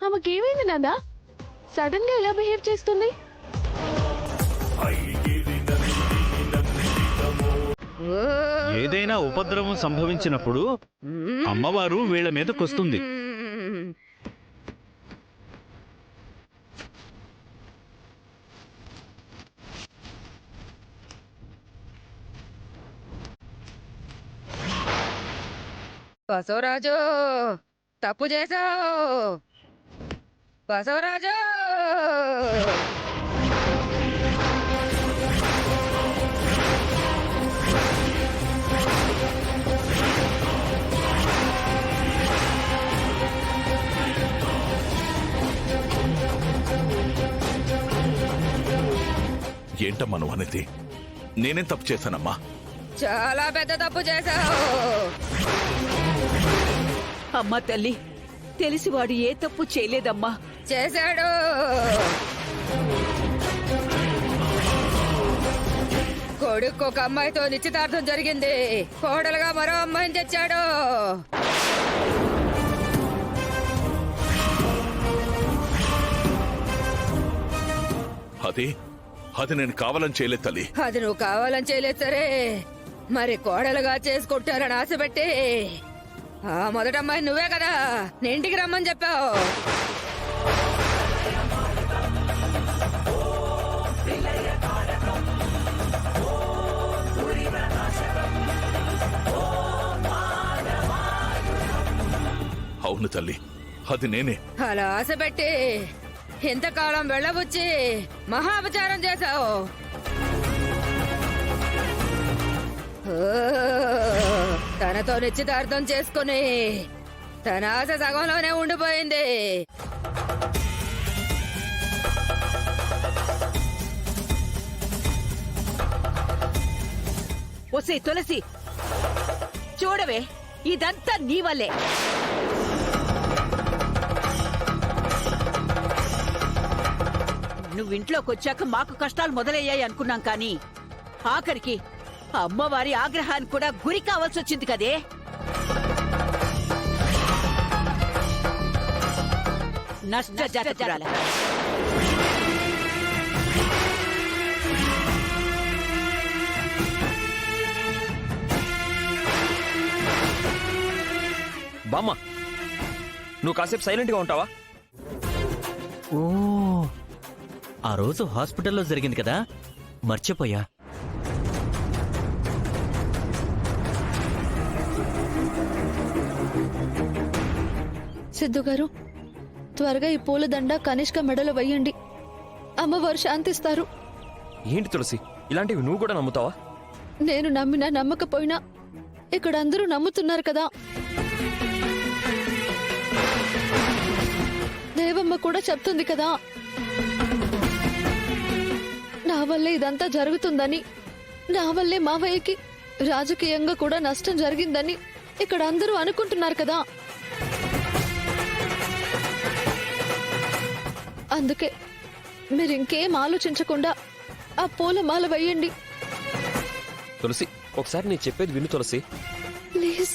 ఆమెకేమైంది నాదా? సడన్ గా ఎలా బిహేవ్ చేస్తుంది? ఏదైనా ఉపద్రవం సంభవించినప్పుడు అమ్మవారు వీళ్ళ మీదకొస్తుంది. బసవరాజు, తప్పు చేసావు బసవరాజు. ఏంటమ్మా నువ్వు అనేది? నేనేం తప్పు చేశానమ్మా? చాలా పెద్ద తప్పు చేసావు. అమ్మా తల్లి, తెలిసి వాడు ఏ తప్పు చేయలేదమ్మా. చేశాడు. కొడుకు ఒక అమ్మాయితో నిశ్చితార్థం జరిగింది. కోడలుగా మరో అమ్మాయిని తెచ్చాడు. అది నేను కావాలని చేయలేదు తల్లి. అది నువ్వు కావాలని చేయలేదు సరే, మరి కోడలుగా చేసుకుంటారని ఆశపెట్టి ఆ మొదటి అమ్మాయి నువ్వే కదా నీ ఇంటికి రమ్మని చెప్పావు. అవును తల్లి, అది నేనే. అలా ఆశపెట్టి ఇంతకాలం వెళ్ళబుచ్చి మహాపచారం చేశావు. తనతో నిశ్చితార్థం చేసుకుని తన ఆశ సగంలోనే ఉండిపోయింది. ఒసే తులసి, చూడవే, ఇదంతా నీ వల్లే. నువ్వింట్లోకొచ్చాక మాకు కష్టాలు మొదలయ్యాయి అనుకున్నాం కానీ ఆఖరికి అమ్మవారి ఆగ్రహానికి కూడా గురి కావాల్సి వచ్చింది కదే. నష్టజాతకురాల. బామ్మ, నువ్వు కాసేపు సైలెంట్గా ఉంటావా? ఓ, ఆ రోజు హాస్పిటల్లో జరిగింది కదా, మర్చిపోయా. సిద్ధు గారు, త్వరగా ఈ పూలదండ కనిష్క మెడలో వెయ్యండి. అమ్మవారు శాంతిస్తారు. ఏంటి తులసి, ఇలాంటివి నువ్వు కూడా నమ్ముతావా? నేను నమ్మినా నమ్మకపోయినా ఇక్కడ అందరూ నమ్ముతున్నారు కదా. దేవమ్మ కూడా చెప్తుంది కదా, నా వల్లే ఇదంతా జరుగుతుందని, నా వల్లే మావయ్యకి రాజకీయంగా కూడా నష్టం జరిగిందని ఇక్కడ అందరూ అనుకుంటున్నారు కదా. అందుకే మీరింకేం ఆలోచించకుండా ఆ పూలమాల వేయండి. తులసి, ఒకసారి నేను చెప్పేది విను తులసి. ప్లీజ్.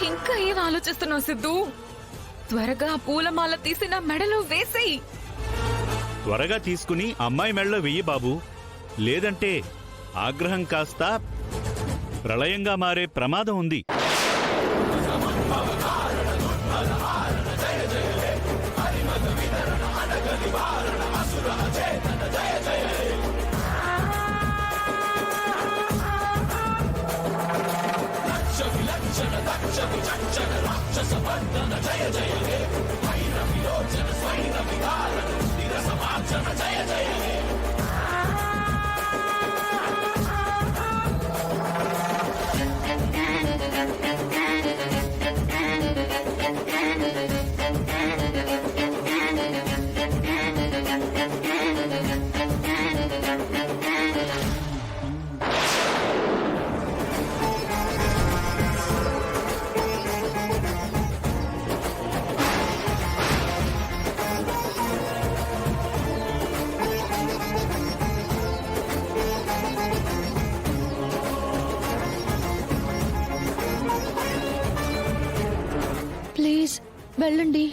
ఇంకా ఏం ఆలోచిస్తున్నావు సిద్ధు? త్వరగా పూలమాల తీసి నా మెడలో వేసేయి. త్వరగా తీసుకుని అమ్మాయి మెడలో వెయ్యి బాబు. లేదంటే ఆగ్రహం కాస్త ప్రళయంగా మారే ప్రమాదం ఉంది. వెళ్ళండి.